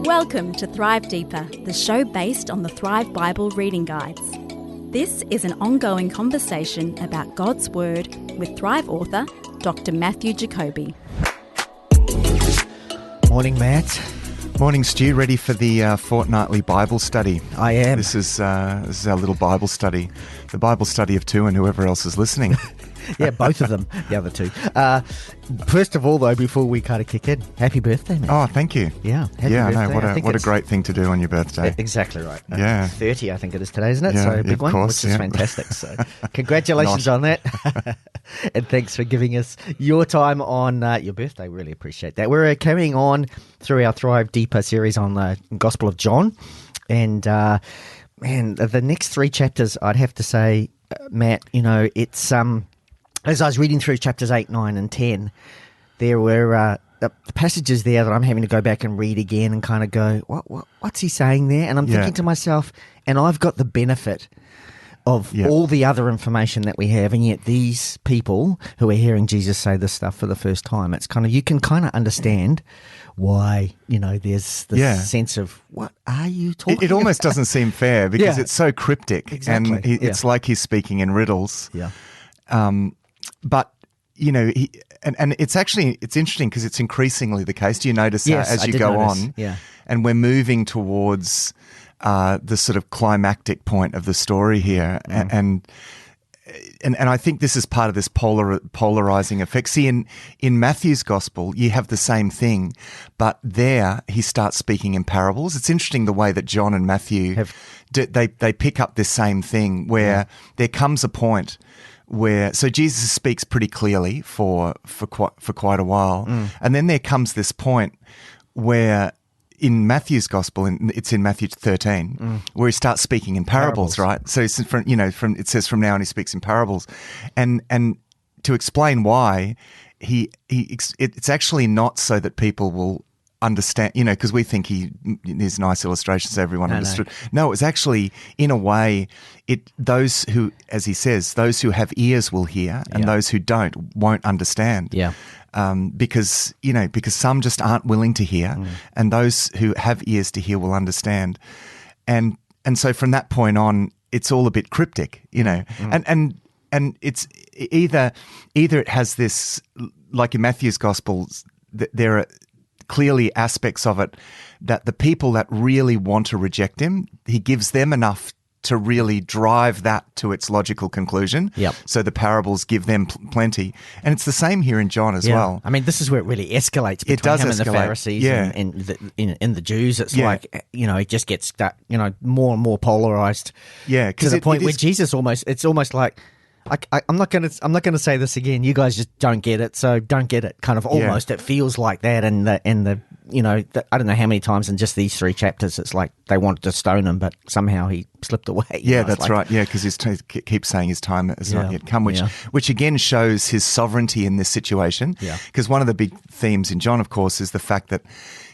Welcome to Thrive Deeper, the show based on the Thrive Bible reading guides. This is an ongoing conversation about God's Word with Thrive author Dr. Matthew Jacoby. Morning, Matt. Morning, Stu. Ready for the fortnightly Bible study? I am. This is our little Bible study, the Bible study of two and whoever else is listening. Yeah, both of them, the other two. First of all, though, before we kind of kick in, happy birthday, man. Oh, thank you. Yeah, happy birthday. I know. What a great thing to do on your birthday. Exactly right. Yeah. 30, I think it is today, isn't it? Yeah, So a big of one, course, which is yeah. fantastic. So congratulations on that. And thanks for giving us your time on your birthday. Really appreciate that. We're carrying on through our Thrive Deeper series on the Gospel of John. And, man, the next three chapters, I'd have to say, Matt, you know, it's... As I was reading through chapters 8, 9 and 10, there were the passages there that I'm having to go back and read again and kind of go, what's he saying there? And I'm thinking to myself, and I've got the benefit of all the other information that we have, and yet these people who are hearing Jesus say this stuff for the first time, it's kind of, you can kind of understand why, you know, there's this sense of, what are you talking about? It almost doesn't seem fair because it's so cryptic. Exactly. And it's like he's speaking in riddles. Yeah. But, you know, it's interesting because it's increasingly the case. Do you notice that as you go on? Yeah. And we're moving towards the sort of climactic point of the story here. And I think this is part of this polarizing effect. See, in Matthew's gospel, you have the same thing, but there he starts speaking in parables. It's interesting the way that John and Matthew, they pick up this same thing where there comes a point where, so Jesus speaks pretty clearly for quite a while, and then there comes this point where in Matthew's gospel, it's in Matthew 13, where he starts speaking in parables. Right? So it's it says from now on he speaks in parables, and to explain why it's actually not so that people will understand, you know, because we think there's nice illustrations so everyone understood. No, it's actually, in a way, those who, as he says, those who have ears will hear, and those who don't won't understand. Yeah. Because some just aren't willing to hear, and those who have ears to hear will understand. And so from that point on, it's all a bit cryptic, you know. And it's either it has this, like in Matthew's Gospels, there are clearly aspects of it that the people that really want to reject him, he gives them enough to really drive that to its logical conclusion. Yep. So the parables give them plenty. And it's the same here in John as well. I mean, this is where it really escalates between him and the Pharisees and the Jews. It's like, you know, it just gets, more and more polarized. Yeah. To the point where Jesus it's almost like, I'm not going to say this again. You guys just don't get it, so don't get it. Kind of almost. It feels like that, and the I don't know how many times in just these three chapters, it's like they wanted to stone him, but somehow he slipped away. Yeah, that's right. Yeah, because he keeps saying his time has not yet come, which again shows his sovereignty in this situation. Yeah. Because one of the big themes in John, of course, is the fact that,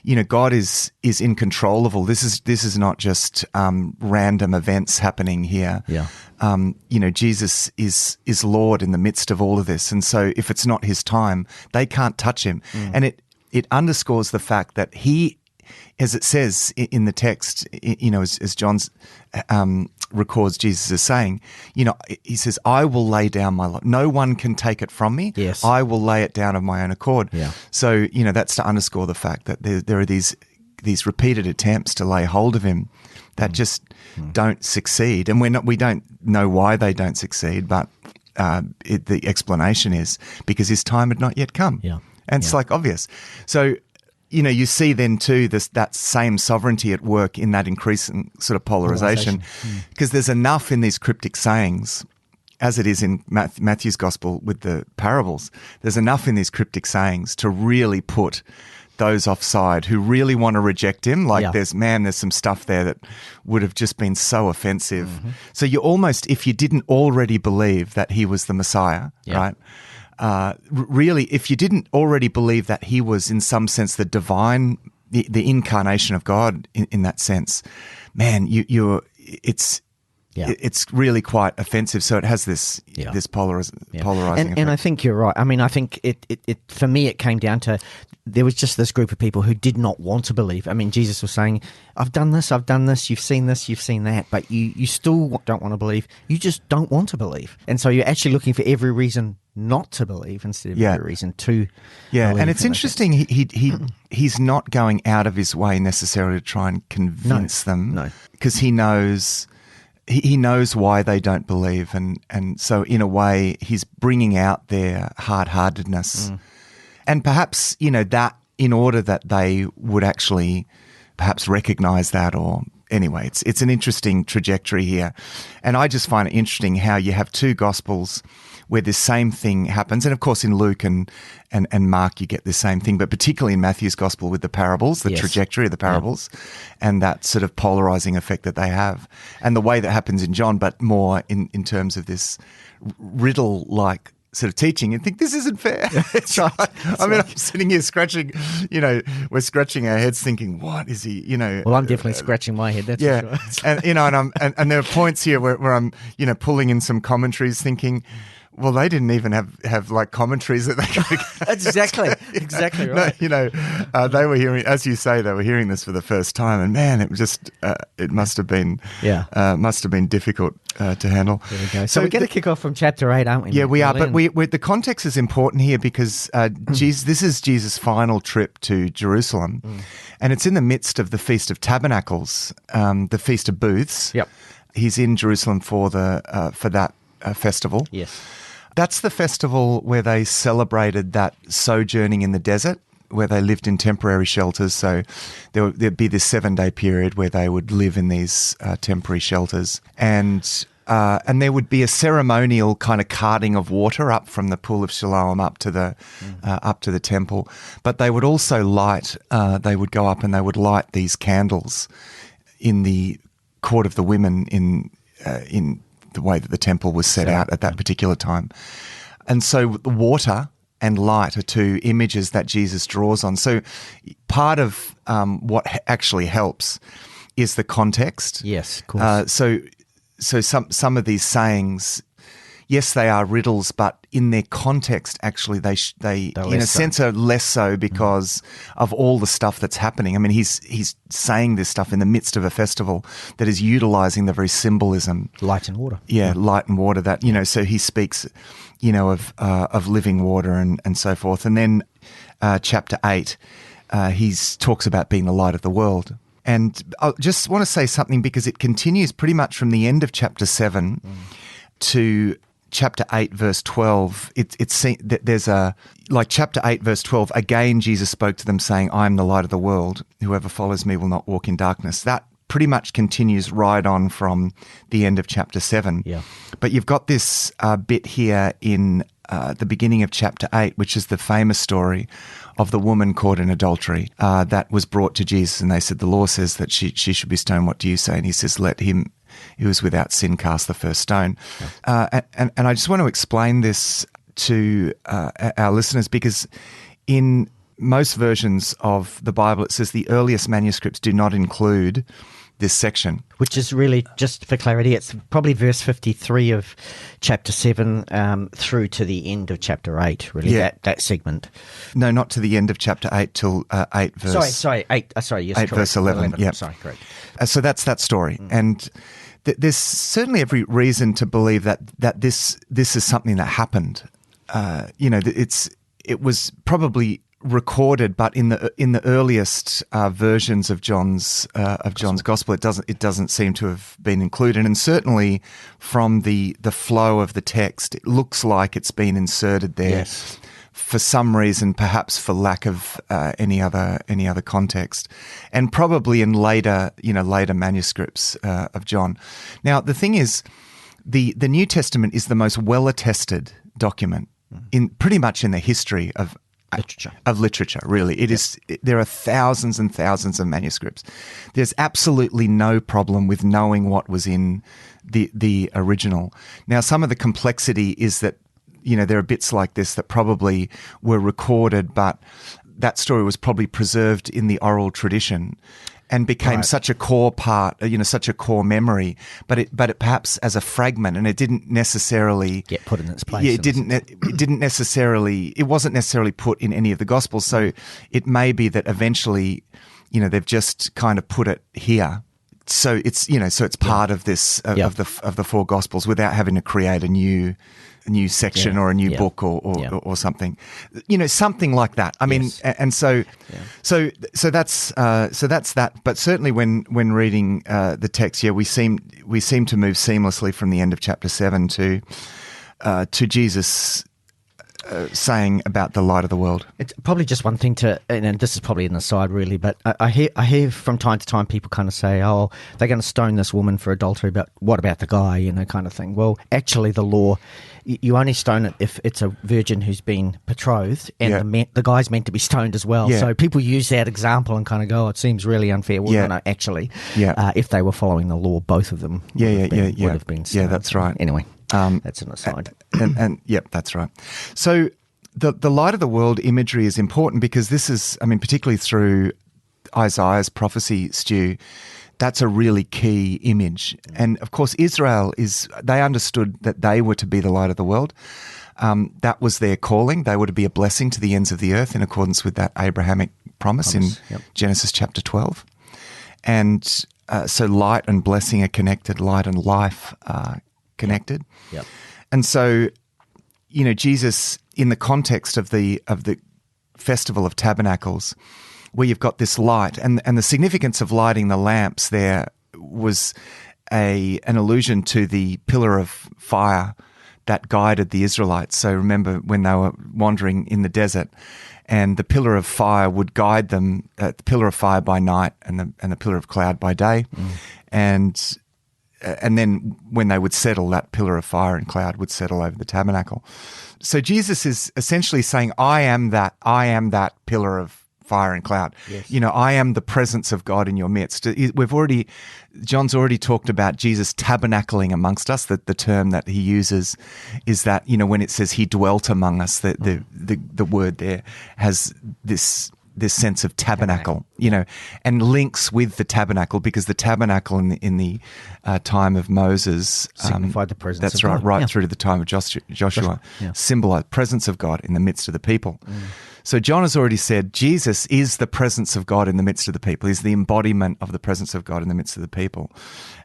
you know, God is in control of all. This is not just random events happening here. Yeah. You know, Jesus is Lord in the midst of all of this, and so if it's not his time, they can't touch him. And it underscores the fact that he, as it says in the text, you know, as John's records Jesus as saying, you know, he says, "I will lay down my life. No one can take it from me. Yes, I will lay it down of my own accord." Yeah. So, you know, that's to underscore the fact that there are these repeated attempts to lay hold of him that just don't succeed, and we don't know why they don't succeed, but the explanation is because his time had not yet come. Yeah. And it's like obvious. So, you know, you see then too that same sovereignty at work in that increasing sort of polarization, because there's enough in these cryptic sayings, as it is in Matthew's gospel with the parables. There's enough in these cryptic sayings to really put those offside who really want to reject him. Like there's some stuff there that would have just been so offensive. So you almost, if you didn't already believe that he was the Messiah, right? Really, if you didn't already believe that he was in some sense the divine, the incarnation of God in that sense, man, it's Yeah. it's really quite offensive. So it has this polarizing effect. And I think you're right. I mean, I think it for me, it came down to there was just this group of people who did not want to believe. I mean, Jesus was saying, I've done this, you've seen this, you've seen that, but you still don't want to believe. You just don't want to believe. And so you're actually looking for every reason not to believe instead of every reason to believe. And it's interesting, he's not going out of his way necessarily to try and convince them. Because he knows why they don't believe, and so in a way he's bringing out their hard-heartedness. And perhaps, that in order that they would actually perhaps recognize that, or anyway, it's an interesting trajectory here. And I just find it interesting how you have two Gospels where this same thing happens. And of course in Luke and Mark you get the same thing, but particularly in Matthew's Gospel with the parables, the trajectory of the parables, and that sort of polarizing effect that they have. And the way that happens in John, but more in terms of this riddle-like sort of teaching, and think this isn't fair. That's right. I'm sitting here scratching, we're scratching our heads thinking, what is he, Well, I'm definitely scratching my head, that's for sure. And there are points here where I'm, pulling in some commentaries thinking, well, they didn't even have like commentaries that they could. That's exactly right. They were hearing, as you say, they were hearing this for the first time, and man, it was just it must have been difficult to handle. There we go. So we're going to kick off from chapter 8, aren't we? Yeah, we are. But the context is important here because this is Jesus' final trip to Jerusalem, and it's in the midst of the Feast of Tabernacles, the Feast of Booths. Yep. He's in Jerusalem for that festival. Yes. That's the festival where they celebrated that sojourning in the desert, where they lived in temporary shelters. So there'd be this 7-day period where they would live in these temporary shelters. And there would be a ceremonial kind of carting of water up from the pool of Siloam up to the temple. But they would also they would go up and they would light these candles in the court of the women in the way that the temple was set out at that particular time. And so the water and light are two images that Jesus draws on. So part of what actually helps is the context. Yes, of course. So some of these sayings, yes, they are riddles, but in their context, actually, they in a sense are less so because of all the stuff that's happening. I mean, he's saying this stuff in the midst of a festival that is utilizing the very symbolism, light and water. Yeah, light and water. That so he speaks, of living water and so forth. And then chapter 8, he talks about being the light of the world. And I just want to say something because it continues pretty much from the end of chapter 7 to chapter 8, verse 12, there's chapter 8, verse 12, again, Jesus spoke to them saying, I am the light of the world. Whoever follows me will not walk in darkness. That pretty much continues right on from the end of chapter 7. Yeah. But you've got this bit here in the beginning of chapter 8, which is the famous story of the woman caught in adultery that was brought to Jesus. And they said, the law says that she should be stoned. What do you say? And he says, let him who was without sin cast the first stone. Yeah. And I just want to explain this to our listeners because in most versions of the Bible, it says the earliest manuscripts do not include this section. Which is really, just for clarity, it's probably verse 53 of chapter 7 through to the end of chapter 8, really, that segment. No, not to the end of chapter 8 till 8 verse... Sorry, 8, yes, 8 correct. verse 11, yeah. Sorry, correct. So that's that story. And there's certainly every reason to believe that this is something that happened. It was probably recorded, but in the earliest versions of John's gospel, it doesn't seem to have been included. And certainly from the flow of the text, it looks like it's been inserted there. Yes. For some reason, perhaps for lack of any other context, and probably in later manuscripts of John. Now, the thing is, the New Testament is the most well-attested document in pretty much in the history of literature. Really, it is. There are thousands and thousands of manuscripts. There's absolutely no problem with knowing what was in the original. Now, some of the complexity is that, there are bits like this that probably were recorded, but that story was probably preserved in the oral tradition. and became such a core part, such a core memory, but it perhaps as a fragment, and it didn't necessarily get put in its place. Yeah, it wasn't necessarily put in any of the Gospels. So it may be that eventually, they've just kind of put it here. So it's part of this of the four Gospels without having to create a new section or a new book or something, something like that. I mean, and so that's that. But certainly when reading the text, we seem to move seamlessly from the end of chapter 7 to Jesus saying about the light of the world. It's probably just one thing and this is probably an aside really, but I hear from time to time people kind of say, oh, they're going to stone this woman for adultery, but what about the guy, kind of thing. Well, actually the law, you only stone it if it's a virgin who's been betrothed, and the guy's meant to be stoned as well. Yeah. So people use that example and kind of go, oh, it seems really unfair. Well, no, actually, if they were following the law, both of them would have been stoned. Yeah, that's right. Anyway. That's an aside. And yep, that's right. So the light of the world imagery is important because this is, particularly through Isaiah's prophecy, Stu, that's a really key image. And of course, Israel they understood that they were to be the light of the world. That was their calling. They were to be a blessing to the ends of the earth in accordance with that Abrahamic promise in Genesis chapter 12. And so light and blessing are connected, light and life are connected. Yep. And so, Jesus, in the context of the Festival of Tabernacles, where you've got this light, and the significance of lighting the lamps there was an allusion to the pillar of fire that guided the Israelites. So remember when they were wandering in the desert, and the pillar of fire would guide them, the pillar of fire by night and the pillar of cloud by day. And then when they would settle, that pillar of fire and cloud would settle over the tabernacle. So Jesus is essentially saying, I am that pillar of fire and cloud. Yes. I am the presence of God in your midst. John's already talked about Jesus tabernacling amongst us. That the term that he uses is that, when it says he dwelt among us, the word there has this sense of tabernacle, and links with the tabernacle, because the tabernacle in the time of Moses signified the presence. That's of right, God. right through to the time of Joshua, symbolized presence of God in the midst of the people. So John has already said Jesus is the presence of God in the midst of the people. He's the embodiment of the presence of God in the midst of the people,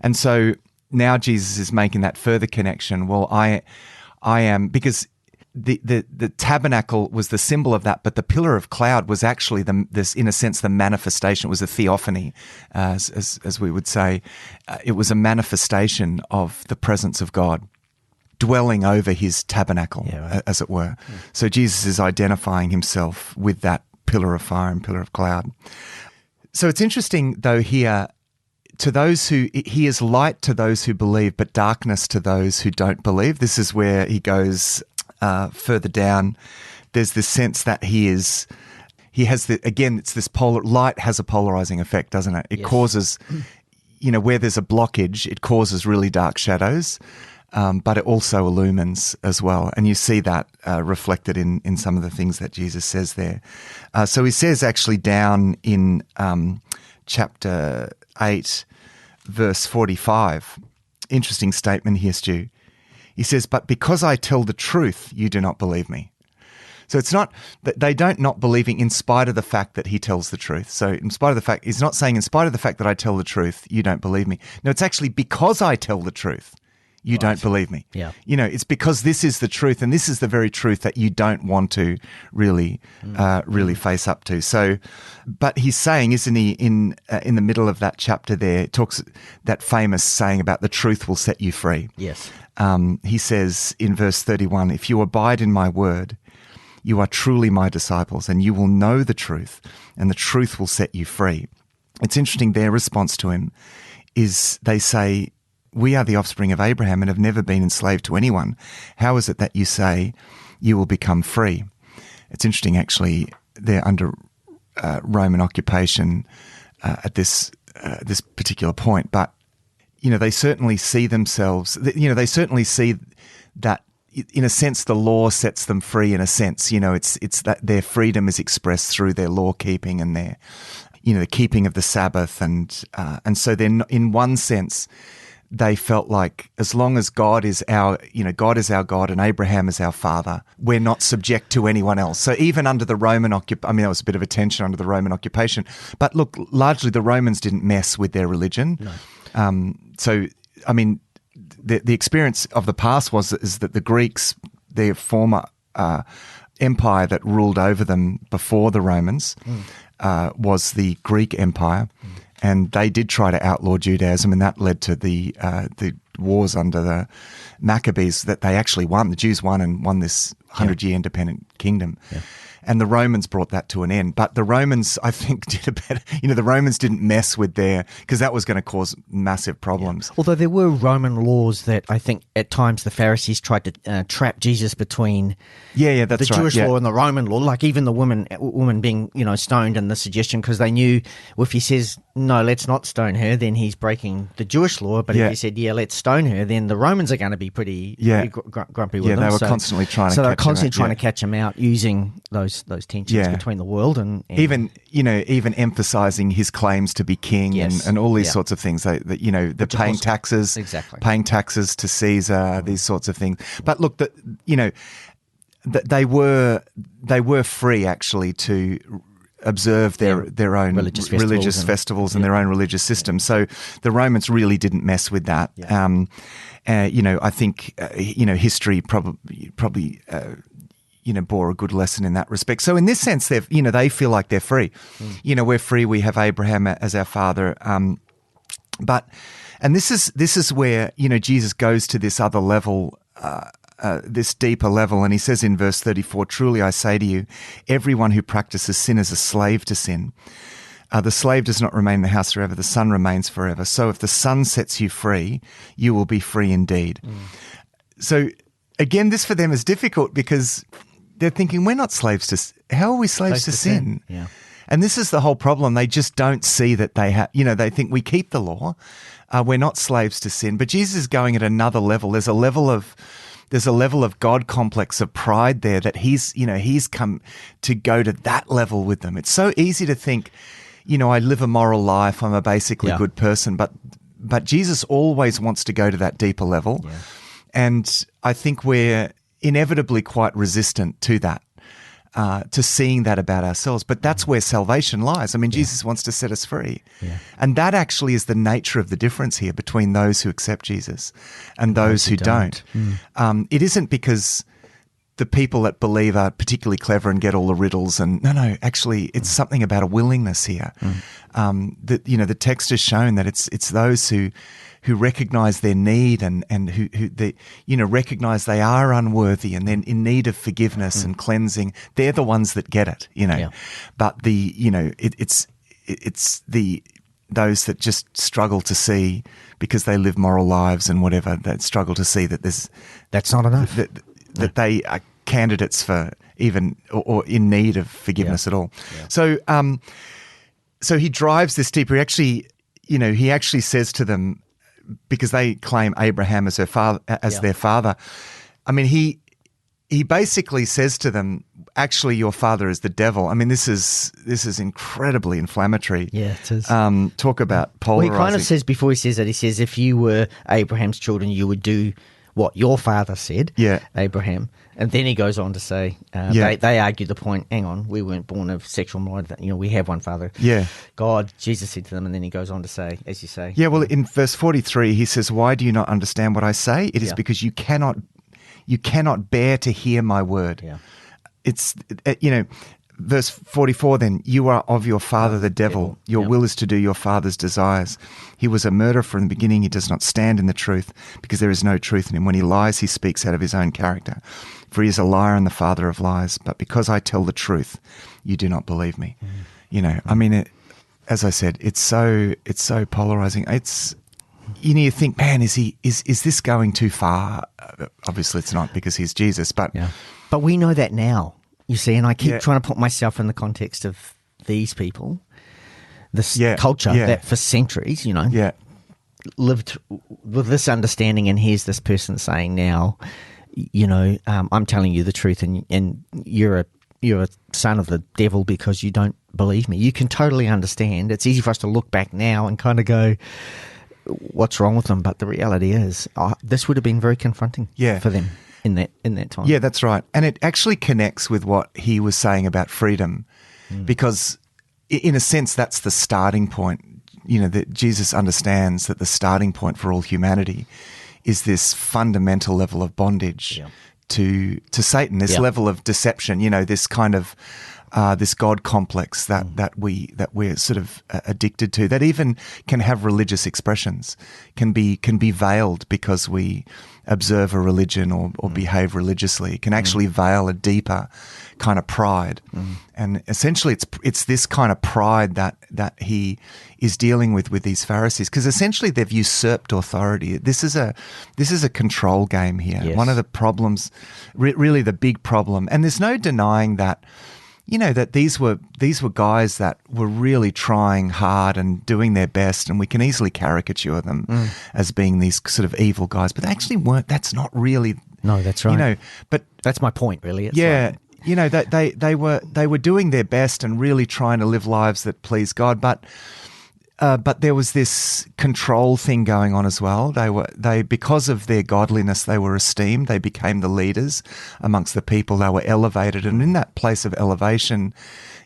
and so now Jesus is making that further connection. Well, I am, because the tabernacle was the symbol of that, but the pillar of cloud was actually this, in a sense, the manifestation. It was a theophany, as we would say. It was a manifestation of the presence of God dwelling over his tabernacle, as it were. Yeah. So Jesus is identifying himself with that pillar of fire and pillar of cloud. So it's interesting, though, here, he is light to those who believe, but darkness to those who don't believe. This is where he goes further down. There's this sense that it's this light has a polarizing effect, doesn't it? It causes, where there's a blockage, it causes really dark shadows, but it also illumines as well. And you see that reflected in some of the things that Jesus says there. So he says actually down in chapter 8, verse 45, interesting statement here, Stu. He says, but because I tell the truth, you do not believe me. So it's not that they don't not believing in spite of the fact that he tells the truth. So in spite of the fact, he's not saying in spite of the fact that I tell the truth, you don't believe me. No, it's actually because I tell the truth, you don't believe me. Yeah. It's because this is the truth, and this is the very truth that you don't want to really face up to. So, but he's saying, isn't he, in the middle of that chapter there, talks that famous saying about the truth will set you free. Yes. He says in verse 31, if you abide in my word, you are truly my disciples, and you will know the truth, and the truth will set you free. It's interesting, their response to him is they say, we are the offspring of Abraham and have never been enslaved to anyone. How is it that you say you will become free? It's interesting, actually, they're under Roman occupation at this particular point, but they certainly see themselves, they certainly see that, in a sense, the law sets them free. In a sense, it's that their freedom is expressed through their law keeping and their the keeping of the Sabbath, and so then in one sense they felt like as long as God is our God and Abraham is our father, we're not subject to anyone else. So even under the Roman there was a bit of a tension under the Roman occupation. But look, largely the Romans didn't mess with their religion. No. The experience of the past is that the Greeks, their former empire that ruled over them before the Romans, was the Greek Empire. And they did try to outlaw Judaism, and that led to the wars under the Maccabees that they actually won. The Jews won this 100-year independent kingdom. Yeah. And the Romans brought that to an end. But the Romans, I think, did a better... the Romans didn't mess with because that was going to cause massive problems. Yeah. Although there were Roman laws that I think at times the Pharisees tried to trap Jesus between that's the Jewish law and the Roman law, like even the woman being, stoned, and the suggestion, because they knew if he says, no, let's not stone her, then he's breaking the Jewish law. But if he said, let's stone her, then the Romans are going to be pretty grumpy with him. Yeah, they were constantly trying to catch him out using those tensions between the world and even emphasizing his claims to be king and all these sorts of things. They're paying taxes, paying taxes to Caesar, these sorts of things. But look, they were free actually to observe their own religious festivals and their own religious system. So the Romans really didn't mess with that. Yeah. I think history probably bore a good lesson in that respect. So in this sense, they feel like they're free. We're free. We have Abraham as our father. But this is where Jesus goes to this other level, this deeper level, and he says in verse 34, "Truly I say to you, everyone who practices sin is a slave to sin. The slave does not remain in the house forever; the son remains forever. So if the son sets you free, you will be free indeed." So again, this for them is difficult because they're thinking, we're not slaves to... How are we slaves to sin? Yeah. And this is the whole problem. They just don't see that they have... they think we keep the law. We're not slaves to sin. But Jesus is going at another level. There's a level of God complex, of pride there, that he's come to go to that level with them. It's so easy to think, I live a moral life. I'm a basically good person. But Jesus always wants to go to that deeper level. Yeah. And I think we're inevitably quite resistant to that, to seeing that about ourselves. But that's where salvation lies. I mean, Jesus wants to set us free. Yeah. And that actually is the nature of the difference here between those who accept Jesus and those who don't. It isn't because the people that believe are particularly clever and get all the riddles. And no, actually, it's something about a willingness here. The text has shown that it's those who recognize their need and who they, recognize they are unworthy and then in need of forgiveness and cleansing. They're the ones that get it, But it's those that just struggle to see, because they live moral lives and whatever, that struggle to see that that's not enough. That they are candidates for even or in need of forgiveness at all. Yeah. So he drives this deeper. He actually says to them, because they claim Abraham as their father. I mean, he basically says to them, actually, your father is the devil. I mean, this is incredibly inflammatory. Yeah, it is. Talk about polarizing. Well, he kind of says, before he says that, he says, if you were Abraham's children, you would do what your father said, Abraham. And then he goes on to say, they argue the point, hang on, we weren't born of sexual morality, we have one father. Yeah. God, Jesus said to them, and then he goes on to say, as you say. Yeah, well, in verse 43, he says, why do you not understand what I say? It is because you cannot bear to hear my word. Yeah. It's, verse 44 then, you are of your father the devil. Your will is to do your father's desires. He was a murderer from the beginning. He does not stand in the truth, because there is no truth in him. When he lies, he speaks out of his own character. For he is a liar and the father of lies. But because I tell the truth, you do not believe me. I mean, as I said, it's so polarizing. It's, you think, man, is this going too far? Obviously it's not, because he's Jesus, but we know that now. You see, and I keep trying to put myself in the context of these people, this culture that for centuries, lived with this understanding, and here's this person saying now, I'm telling you the truth, and you're a son of the devil because you don't believe me, you can totally understand. It's easy for us to look back now and kind of go, what's wrong with them? But the reality is, this would have been very confronting for them in that time. Yeah, that's right. And it actually connects with what he was saying about freedom, because in a sense, that's the starting point. You know, that Jesus understands that the starting point for all humanity is this fundamental level of bondage to Satan, this level of deception, you know, this kind of this God complex that we're sort of addicted to, that even can have religious expressions, can be veiled because we observe a religion or behave religiously. It can actually veil a deeper kind of pride, and essentially it's this kind of pride that he is dealing with these Pharisees, because essentially they've usurped authority. This is a control game here. Yes. One of the problems, really the big problem, and there's no denying that. You know, that these were guys that were really trying hard and doing their best, and we can easily caricature them as being these sort of evil guys, but they actually weren't. That's not really. No, that's right. You know, but that's my point, really. It's you know, that they were doing their best and really trying to live lives that please God, but there was this control thing going on as well. They because of their godliness, they were esteemed. They became the leaders amongst the people. They were elevated, and in that place of elevation,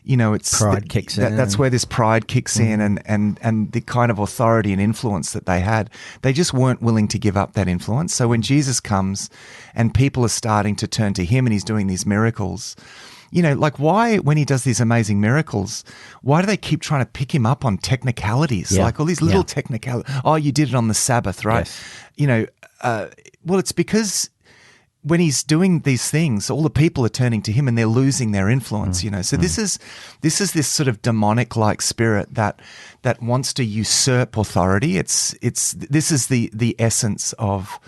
you know, it's pride kicks in. That's where this pride kicks in, and the kind of authority and influence that they had. They just weren't willing to give up that influence. So when Jesus comes, and people are starting to turn to him, and he's doing these miracles. You know, like why, when he does these amazing miracles, why do they keep trying to pick him up on technicalities? Yeah. Like all these little technicalities. Oh, you did it on the Sabbath, right? Yes. You know, well, it's because when he's doing these things, all the people are turning to him and they're losing their influence, you know. So this is this sort of demonic-like spirit that wants to usurp authority. This is the essence of,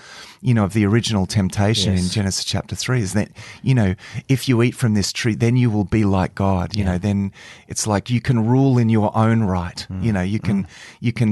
you know, of the original temptation in Genesis chapter 3, is that, you know, if you eat from this tree, then you will be like God. You know, then it's like you can rule in your own right. You know, you can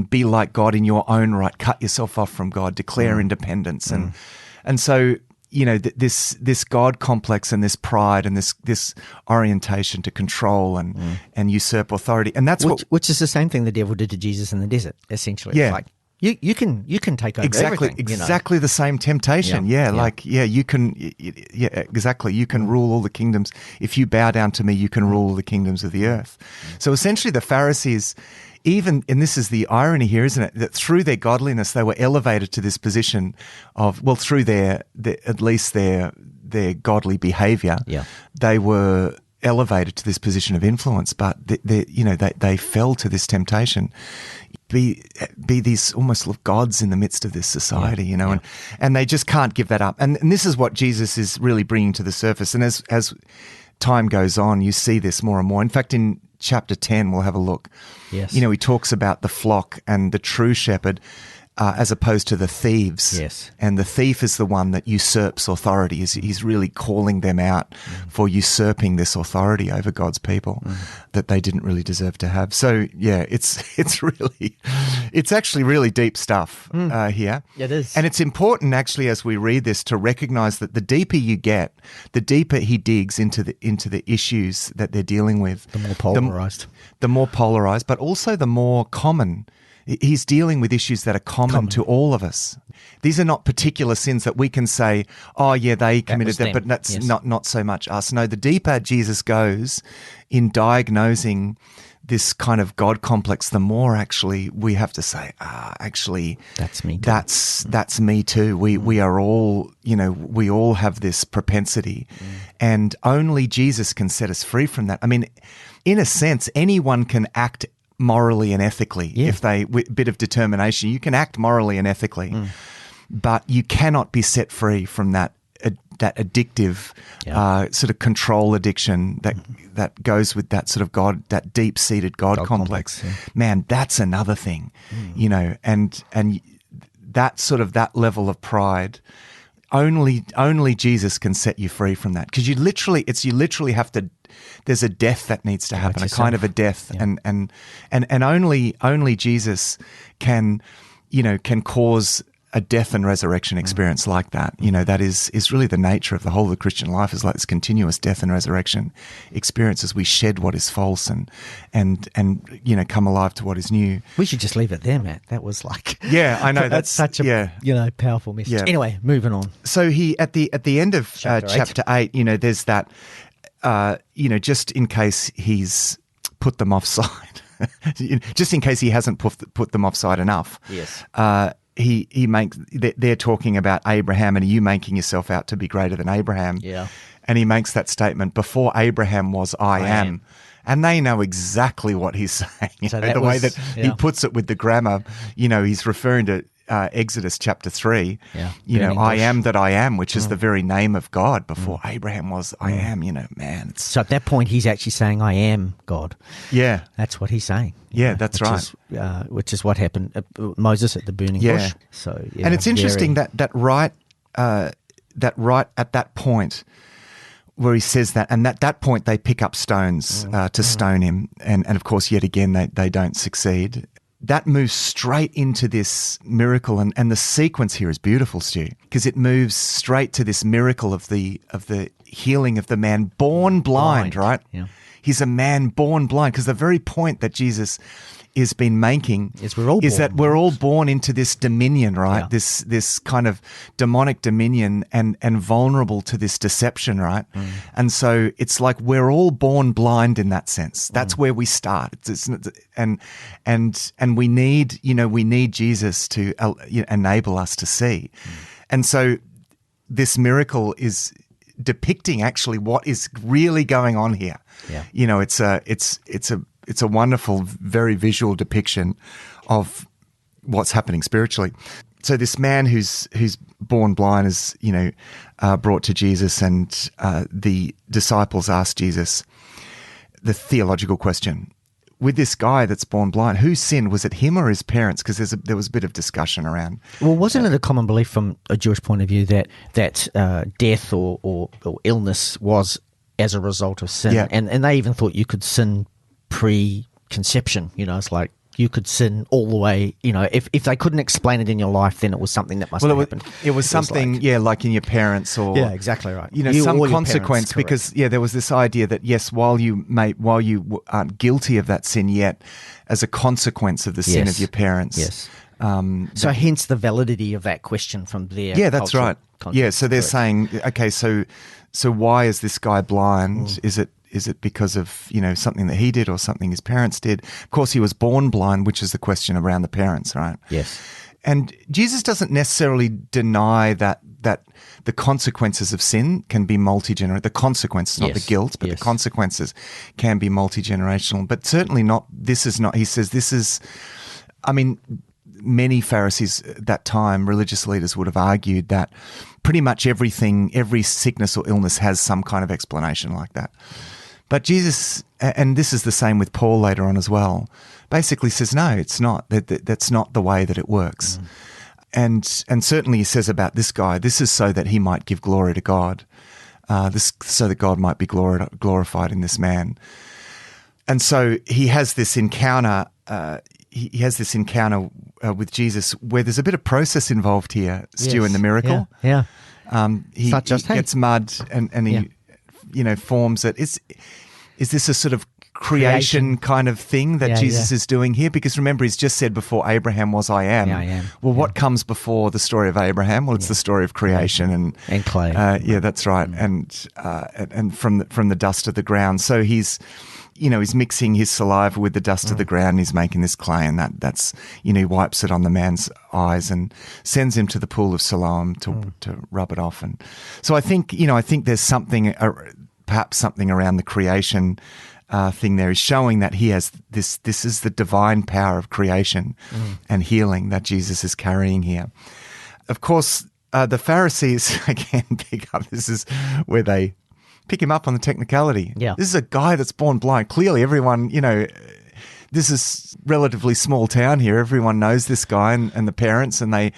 be like God in your own right, cut yourself off from God, declare independence. And so, you know, this God complex and this pride and this orientation to control and usurp authority. And that's which is the same thing the devil did to Jesus in the desert, essentially. Yeah. It's like, you can take over everything. Exactly the same temptation. You can exactly. You can rule all the kingdoms. If you bow down to me, you can rule all the kingdoms of the earth. So essentially the Pharisees, even, and this is the irony here, isn't it, that through their godliness they were elevated to this position of, well, through their at least their godly behavior, they were elevated to this position of influence, but they fell to this temptation. Be these almost gods in the midst of this society, you know, and they just can't give that up. And this is what Jesus is really bringing to the surface. And as time goes on, you see this more and more. In fact, in chapter 10, we'll have a look. Yes. You know, he talks about the flock and the true shepherd as opposed to the thieves. Yes. And the thief is the one that usurps authority. He's really calling them out for usurping this authority over God's people that they didn't really deserve to have. So, yeah, it's actually really deep stuff here. It is. And it's important, actually, as we read this, to recognize that the deeper you get, the deeper he digs into the issues that they're dealing with. The more polarized. The more polarized, but also the more common. He's dealing with issues that are common to all of us. These are not particular sins that we can say, oh, yeah, they committed that, but that's not so much us. No, the deeper Jesus goes in diagnosing this kind of God complex, the more actually we have to say, actually, that's me too. That's me too. We are all, you know, we all have this propensity, and only Jesus can set us free from that. I mean, in a sense, anyone can act morally and ethically if they, with a bit of determination, you can act morally and ethically, but you cannot be set free from that addictive sort of control addiction that goes with that sort of God, that deep-seated God complex. Man, that's another thing, you know, and that sort of that level of pride. Only Jesus can set you free from that, because you literally have to. There's a death that needs to happen, a kind of a death, and only Jesus can cause a death and resurrection experience like that. That is really the nature of the whole of the Christian life, is like this continuous death and resurrection experience as we shed what is false and come alive to what is new. We should just leave it there, Matt. That was like... Yeah, I know. That's such a powerful message. Yeah. Anyway, moving on. So he, at the end of chapter 8, there's that, just in case he's put them offside, just in case he hasn't put them offside enough. Yes. He makes, they're talking about Abraham, and are you making yourself out to be greater than Abraham? Yeah. And he makes that statement, before Abraham was, I am. And they know exactly what he's saying. So the way that he puts it with the grammar, he's referring to Exodus chapter 3, I am that I am, which is the very name of God. Before Abraham was, I am, man. So at that point, he's actually saying, I am God. Yeah. That's what he's saying. Yeah, that's right. Which is what happened Moses at the burning bush. So, and it's interesting that right at that point where he says that, and at that point they pick up stones to stone him. And of course, yet again, they don't succeed. That moves straight into this miracle, and the sequence here is beautiful, Stu, because it moves straight to this miracle of the healing of the man born blind, right? Yeah. He's a man born blind, because the very point that Jesus has been making is that we're all born into this dominion, right? Yeah. This kind of demonic dominion and vulnerable to this deception, right? And so it's like we're all born blind in that sense. That's where we start. And we need Jesus to enable us to see. And so this miracle is depicting actually what is really going on here. Yeah. It's a wonderful, very visual depiction of what's happening spiritually. So this man who's born blind is, brought to Jesus, and the disciples ask Jesus the theological question: with this guy that's born blind, who sinned? Was it him or his parents? Because there was a bit of discussion around. Well, wasn't it a common belief from a Jewish point of view that death or illness was as a result of sin? Yeah. And they even thought you could sin pre-conception. It's like you could sin all the way. If they couldn't explain it in your life, then it was something that must have happened. It was something, like in your parents, or exactly right. Some consequence, because there was this idea that yes, while you aren't guilty of that sin yet, as a consequence of the sin of your parents. Yes. So hence the validity of that question from their that's right. Context. Yeah, so they're saying, okay, so why is this guy blind? Is it because of, something that he did or something his parents did? Of course, he was born blind, which is the question around the parents, right? Yes. And Jesus doesn't necessarily deny that the consequences of sin can be multi-generational. The consequences, not the guilt, but the consequences can be multi-generational. But certainly not, this is not, he says this is, many Pharisees at that time, religious leaders, would have argued that pretty much every sickness or illness has some kind of explanation like that. But Jesus, and this is the same with Paul later on as well, basically says, no, it's not. That's not the way that it works. And certainly he says about this guy, this is so that he might give glory to God, so that God might be glorified in this man. And so he has this encounter. He has this encounter with Jesus where there's a bit of process involved here, Stu, in the miracle. Yeah. He gets mud and he forms it. Is this a sort of creation kind of thing that Jesus is doing here? Because remember, he's just said before Abraham was, I am. Yeah, I am. Well, what comes before the story of Abraham? Well, it's the story of creation and clay. That's right. And from the dust of the ground. So he's mixing his saliva with the dust of the ground, and he's making this clay, and that's he wipes it on the man's eyes and sends him to the pool of Siloam to rub it off. And so I think there's something, perhaps something around the creation thing there is showing that he has this is the divine power of creation and healing that Jesus is carrying here. Of course, the Pharisees, again, this is where they pick him up on the technicality. Yeah. This is a guy that's born blind. Clearly everyone, this is relatively small town here. Everyone knows this guy and the parents, and they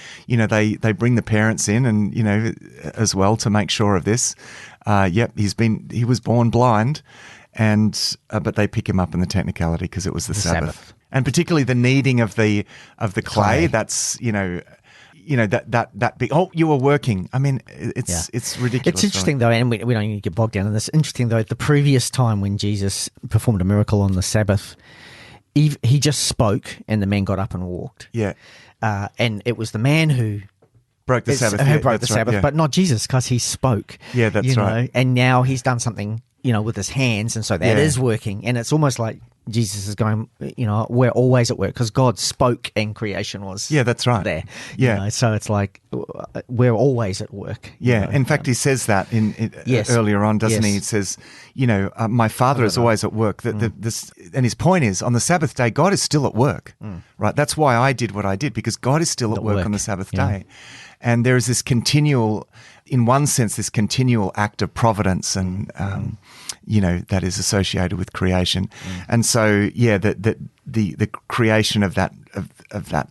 bring the parents in and, as well to make sure of this. He was born blind, but they pick him up in the technicality because it was the Sabbath. And particularly the kneading of the clay. That's, that big. Oh, you were working. I mean, it's ridiculous. It's interesting though, and we don't need to get bogged down in this. Interesting though, the previous time when Jesus performed a miracle on the Sabbath, he just spoke, and the man got up and walked. Yeah, and it was the man who broke the Sabbath. Who broke the Sabbath, but not Jesus, because he spoke. Yeah, that's right. And now he's done something, with his hands, and so that is working. And it's almost like Jesus is going, we're always at work because God spoke and creation was that's right. there. Yeah. So it's like we're always at work. Yeah. In fact, he says that earlier on, doesn't he? He says, my Father is always at work. And his point is, on the Sabbath day, God is still at work. Right? That's why I did what I did, because God is still at work on the Sabbath day. And there is this continual, in one sense, this continual act of providence and, that is associated with creation. And so, the creation of that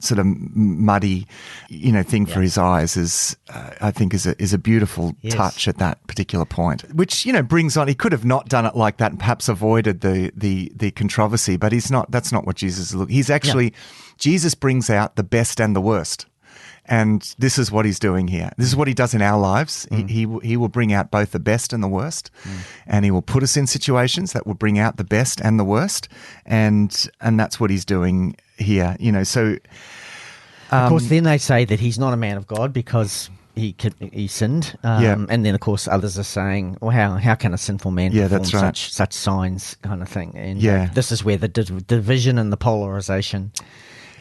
sort of muddy, thing for his eyes is, I think, is a beautiful touch at that particular point, which, brings on, he could have not done it like that and perhaps avoided the controversy, but that's not what Jesus is looking. He's actually, Jesus brings out the best and the worst. And this is what he's doing here. This is what he does in our lives. He will bring out both the best and the worst, and he will put us in situations that will bring out the best and the worst, and that's what he's doing here. So, of course, then they say that he's not a man of God because he sinned, and then of course others are saying, "Well, how can a sinful man perform such signs?" kind of thing. And this is where the division and the polarization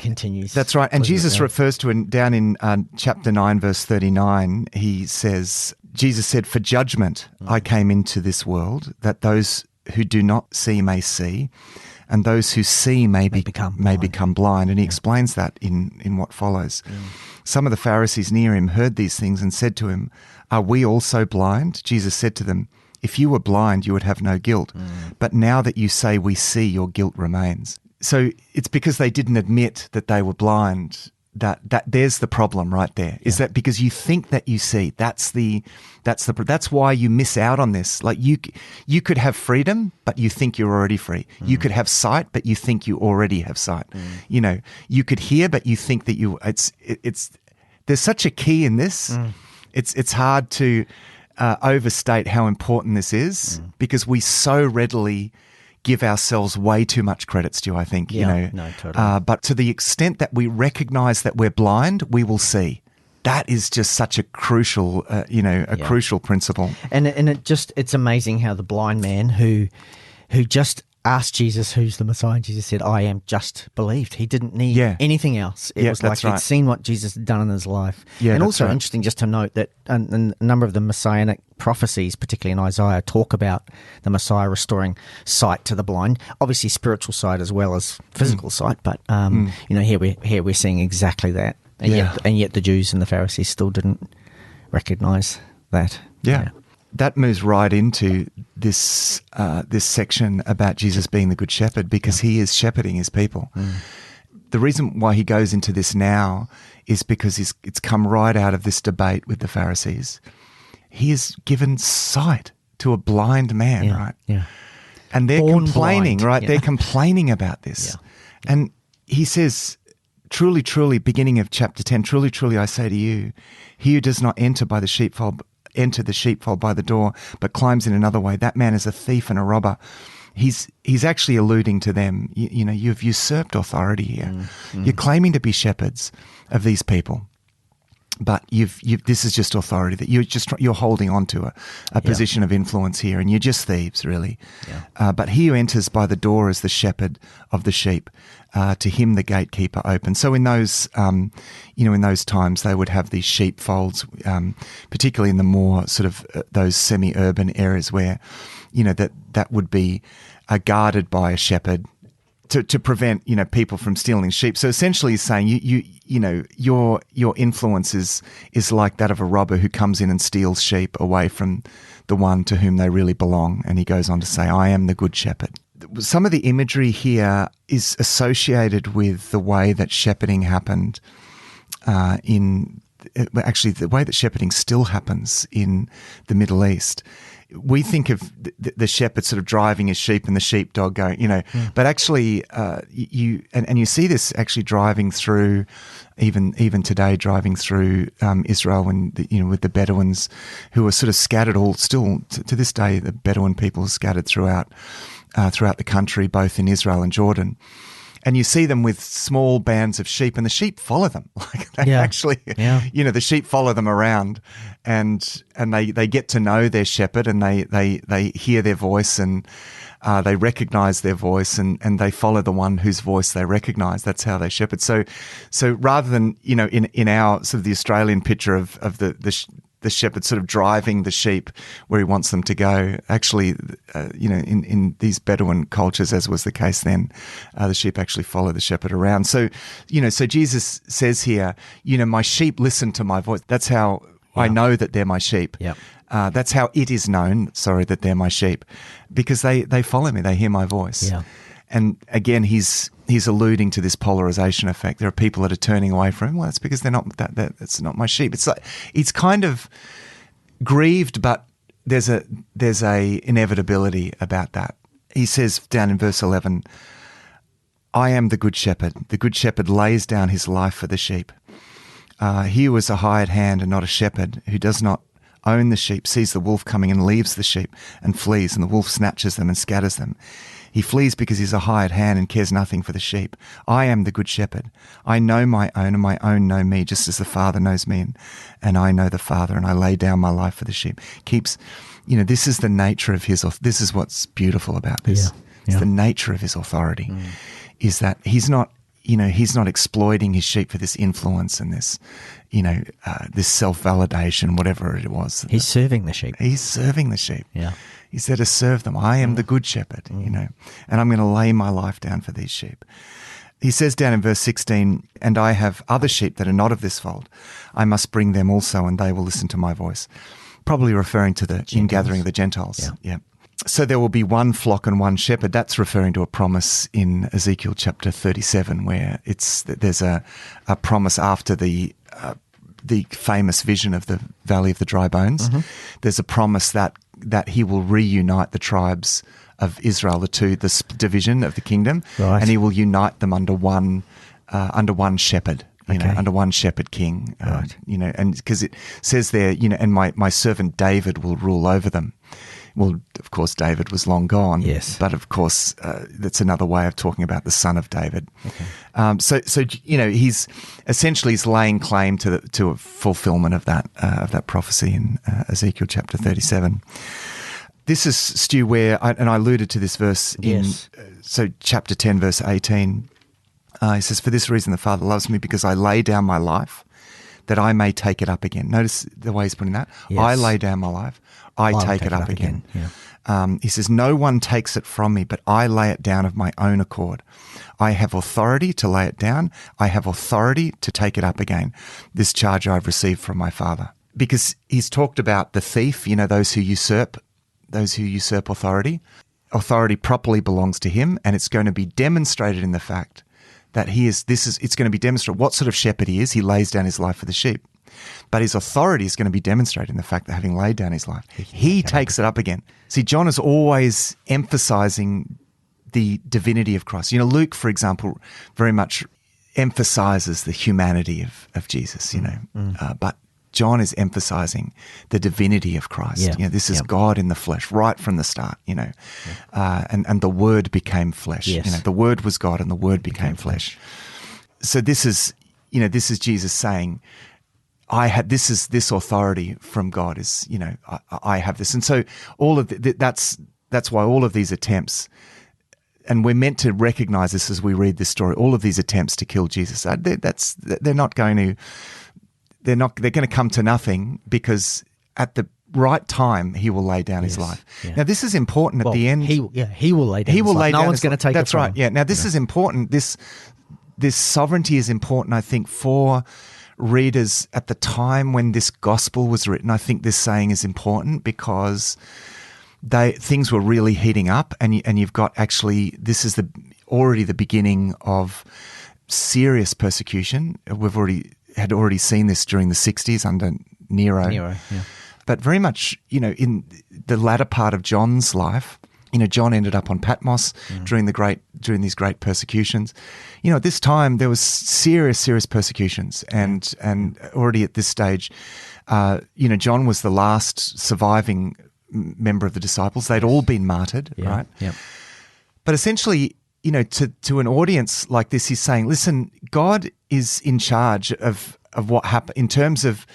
continues. That's right. And Jesus refers to down in chapter 9, verse 39, he says, Jesus said, "For judgment I came into this world, that those who do not see may see, and those who see may become blind." And he explains that in what follows. Some of the Pharisees near him heard these things and said to him, "Are we also blind?" Jesus said to them, "If you were blind, you would have no guilt. But now that you say we see, your guilt remains." So it's because they didn't admit that they were blind that there's the problem right there. Is that because you think that you see? That's why you miss out on this. Like you could have freedom, but you think you're already free. You could have sight, but you think you already have sight. You could hear, but you think that it's there's such a key in this. It's hard to overstate how important this is because we so readily give ourselves way too much credit, Stu, I think, No, totally. But to the extent that we recognize that we're blind, we will see. That is just such a crucial, crucial principle. And it's amazing how the blind man who just asked Jesus, who's the Messiah, and Jesus said, "I am," just believed. He didn't need anything else. It was like he'd seen what Jesus had done in his life. And also interesting just to note that a number of the messianic prophecies, particularly in Isaiah, talk about the Messiah restoring sight to the blind. Obviously spiritual sight as well as physical sight, but here we're seeing exactly that. And yet the Jews and the Pharisees still didn't recognize that. Yeah. That moves right into this section about Jesus being the good shepherd, because he is shepherding his people. The reason why he goes into this now is because it's come right out of this debate with the Pharisees. He has given sight to a blind man, right? Yeah. And they're complaining, right? Yeah. They're complaining about this. Yeah. And he says, "Truly, truly," beginning of chapter 10, "Truly, truly, I say to you, he who does not enter the sheepfold by the door, but climbs in another way, that man is a thief and a robber." He's actually alluding to them. You've usurped authority here. You're claiming to be shepherds of these people, but this is just authority that you're holding on to a position of influence here, and you're just thieves, really. Yeah. But he who enters by the door is the shepherd of the sheep. To him the gatekeeper opens. So in those, in those times, they would have these sheepfolds, particularly in the more sort of those semi-urban areas where, that would be guarded by a shepherd to prevent people from stealing sheep. So essentially, he's saying your influence is like that of a robber who comes in and steals sheep away from the one to whom they really belong. And he goes on to say, "I am the good shepherd." Some of the imagery here is associated with the way that shepherding happened actually the way that shepherding still happens in the Middle East. we think of the shepherd sort of driving his sheep and the sheepdog going, but actually you see this actually driving through, even today, driving through Israel with the Bedouins who are sort of scattered still to this day. The Bedouin people are scattered throughout the country, both in Israel and Jordan. And you see them with small bands of sheep, and the sheep follow them. Like the sheep follow them around, and they get to know their shepherd, and they hear their voice, and they recognize their voice, and they follow the one whose voice they recognize. That's how they shepherd. So rather than in our sort of the Australian picture of the shepherd sort of driving the sheep where he wants them to go. Actually, in these Bedouin cultures, as was the case then, the sheep actually follow the shepherd around. So, so Jesus says here, my sheep listen to my voice. That's how I know that they're my sheep. Yep. That's how it is known, that they're my sheep, because they follow me, they hear my voice. Yeah. And again, he's alluding to this polarization effect. There are people that are turning away from him. Well, that's because they're not that's not my sheep. It's like it's kind of grieved, but there's a inevitability about that. He says down in verse 11, "I am the good shepherd. The good shepherd lays down his life for the sheep. He who is a hired hand and not a shepherd, who does not own the sheep, sees the wolf coming and leaves the sheep and flees, and the wolf snatches them and scatters them. He flees because he's a hired hand and cares nothing for the sheep. I am the good shepherd. I know my own, and my own know me, just as the Father knows me, and I know the Father, and I lay down my life for the sheep." This is the nature of this is what's beautiful about this. It's the nature of his authority, is that he's not exploiting his sheep for this influence and this, this self-validation, whatever it was. He's serving the sheep. He's serving the sheep. Yeah. He's there to serve them. I am the good shepherd, and I'm going to lay my life down for these sheep. He says down in verse 16, "And I have other sheep that are not of this fold. I must bring them also, and they will listen to my voice." Probably referring to the ingathering of the Gentiles. Yeah. So there will be one flock and one shepherd. That's referring to a promise in Ezekiel chapter 37, where there's a promise after the famous vision of the Valley of the Dry Bones. Mm-hmm. There's a promise that he will reunite the tribes of Israel, this division of the kingdom, right. and he will unite them under one shepherd. Under one shepherd king, right. And because it says there, and my servant David will rule over them. Well, of course, David was long gone. Yes. But of course, that's another way of talking about the son of David. Okay. So he's essentially laying claim to a fulfillment of that prophecy in Ezekiel chapter 37. This is, Stu, where I alluded to this verse in chapter 10, verse 18. He says, "For this reason the Father loves me, because I lay down my life that I may take it up again." Notice the way he's putting that. Yes. I lay down my life. I take it up again. Yeah. He says, "No one takes it from me, but I lay it down of my own accord. I have authority to lay it down. I have authority to take it up again. This charge I've received from my Father." Because he's talked about the thief, those who usurp authority. Authority properly belongs to him, and it's going to be demonstrated in the fact that it's going to be demonstrated what sort of shepherd he is. He lays down his life for the sheep. But his authority is going to be demonstrated in the fact that having laid down his life, he takes it up again. See, John is always emphasizing the divinity of Christ. Luke, for example, very much emphasizes the humanity of Jesus, but John is emphasizing the divinity of Christ. Yeah. This is God in the flesh right from the start, and the Word became flesh. Yes. The Word was God and the Word became flesh. So this is Jesus saying, this authority from God is, I have this. And so all of that's why all of these attempts, and we're meant to recognize this as we read this story, all of these attempts to kill Jesus, they're going to come to nothing, because at the right time he will lay down his life. Yeah. Now this is important at the end. He will lay down his life. No one's going to take it from him. That's right. Yeah. Now this is important. This sovereignty is important, I think, for readers at the time when this gospel was written. I think this saying is important because things were really heating up, and you've got this is already the beginning of serious persecution. We've already seen this during the 60s under Nero. But very much, in the latter part of John's life, John ended up on Patmos during these great persecutions. At this time there was serious persecutions, and already at this stage, John was the last surviving member of the disciples. They'd all been martyred, right? Yeah. But essentially, to an audience like this, he's saying, listen, God is in charge of what happened in terms of,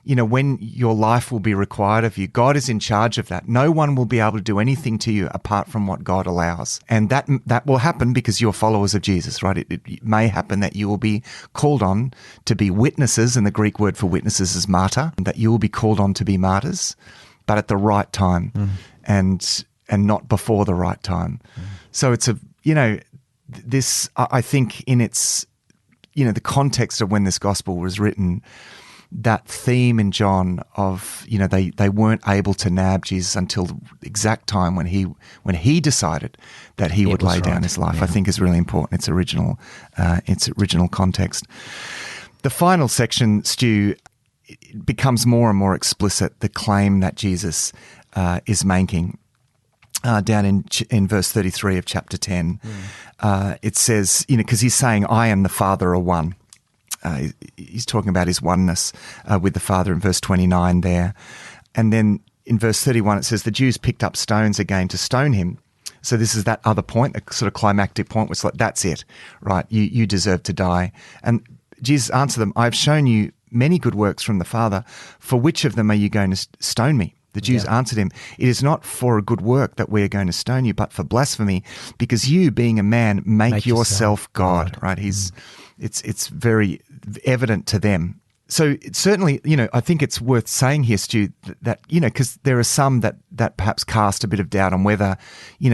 when your life will be required of you. God is in charge of that. No one will be able to do anything to you apart from what God allows. And that will happen because you're followers of Jesus, right? It may happen that you will be called on to be witnesses, and the Greek word for witnesses is martyr, that you will be called on to be martyrs, but at the right time and not before the right time. So it's this, I think in its, the context of when this gospel was written, that theme in John of, they weren't able to nab Jesus until the exact time when he decided that he would lay down his life, I think is really important. Its original context. The final section, Stu, it becomes more and more explicit, the claim that Jesus is making. Down in verse 33 of chapter 10, it says, because he's saying, I and the Father are one. He's talking about his oneness with the Father in verse 29 there. And then in verse 31, it says, the Jews picked up stones again to stone him. So this is that other point, a sort of climactic point, where it's like, that's it, right? You deserve to die. And Jesus answered them, I've shown you many good works from the Father. For which of them are you going to stone me? The Jews answered him, it is not for a good work that we are going to stone you, but for blasphemy, because you, being a man, make yourself God, right? It's very evident to them. So it's certainly, I think it's worth saying here, Stu, that because there are some that perhaps cast a bit of doubt on whether,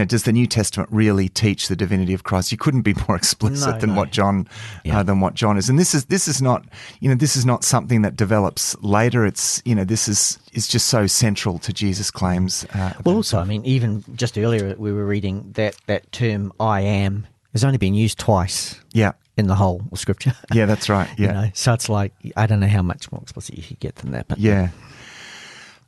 does the New Testament really teach the divinity of Christ? You couldn't be more explicit than what John is. And this is not something that develops later. It's this is just so central to Jesus' claims. Well, also, even just earlier we were reading that term "I am" has only been used twice. Yeah. In the whole of Scripture. Yeah, that's right. Yeah. So it's like, I don't know how much more explicit you could get than that. But yeah.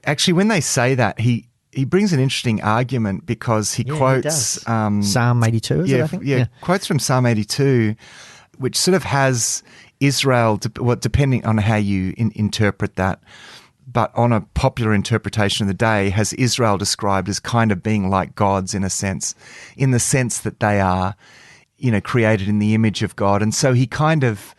Actually, when they say that, he brings an interesting argument because he quotes Psalm 82, is it, I think? Yeah, quotes from Psalm 82, which sort of has Israel, depending on how you interpret that, but on a popular interpretation of the day, has Israel described as kind of being like gods in the sense that they are, created in the image of God. And so he kind of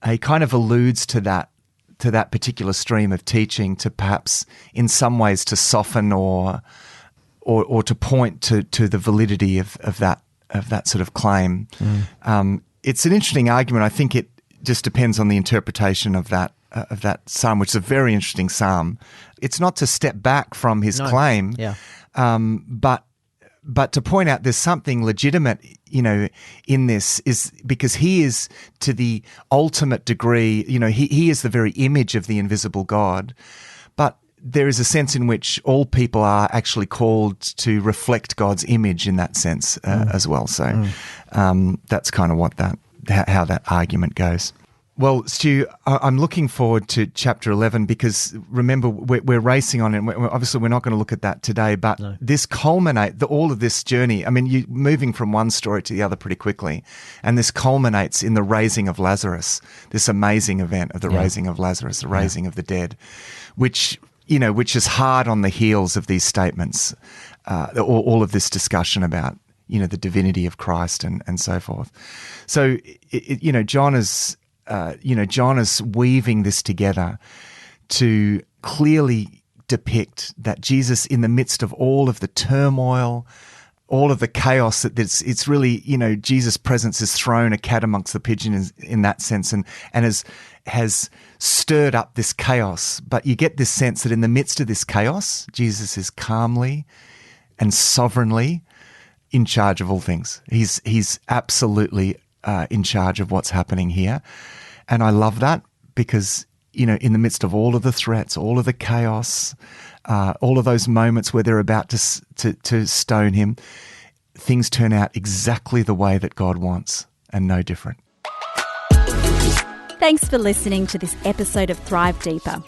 alludes to that particular stream of teaching, to perhaps in some ways to soften or to point to the validity of that sort of claim. It's an interesting argument. I think it just depends on the interpretation of that psalm, which is a very interesting psalm. It's not to step back from his claim, but to point out there's something legitimate, in this, is because he is to the ultimate degree, he is the very image of the invisible God. But there is a sense in which all people are actually called to reflect God's image in that sense as well. So that's kind of how that argument goes. Well, Stu, I'm looking forward to chapter 11 because, remember, we're racing on, and obviously we're not going to look at that today, but this all of this journey, you're moving from one story to the other pretty quickly, and this culminates in the raising of Lazarus, this amazing event of the raising of Lazarus, the raising of the dead, which is hard on the heels of these statements, all of this discussion about, the divinity of Christ and so forth. So, John is weaving this together to clearly depict that Jesus, in the midst of all of the turmoil, all of the chaos, it's really, Jesus' presence has thrown a cat amongst the pigeons in that sense, and has stirred up this chaos. But you get this sense that in the midst of this chaos, Jesus is calmly and sovereignly in charge of all things. He's absolutely in charge of what's happening here. And I love that because, in the midst of all of the threats, all of the chaos, all of those moments where they're about to stone him, things turn out exactly the way that God wants and no different. Thanks for listening to this episode of Thrive Deeper.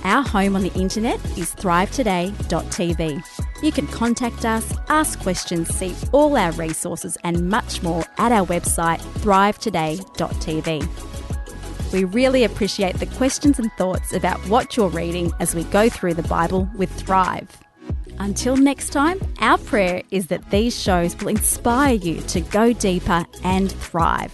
Our home on the internet is thrivetoday.tv. You can contact us, ask questions, see all our resources and much more at our website thrivetoday.tv. We really appreciate the questions and thoughts about what you're reading as we go through the Bible with Thrive. Until next time, our prayer is that these shows will inspire you to go deeper and thrive.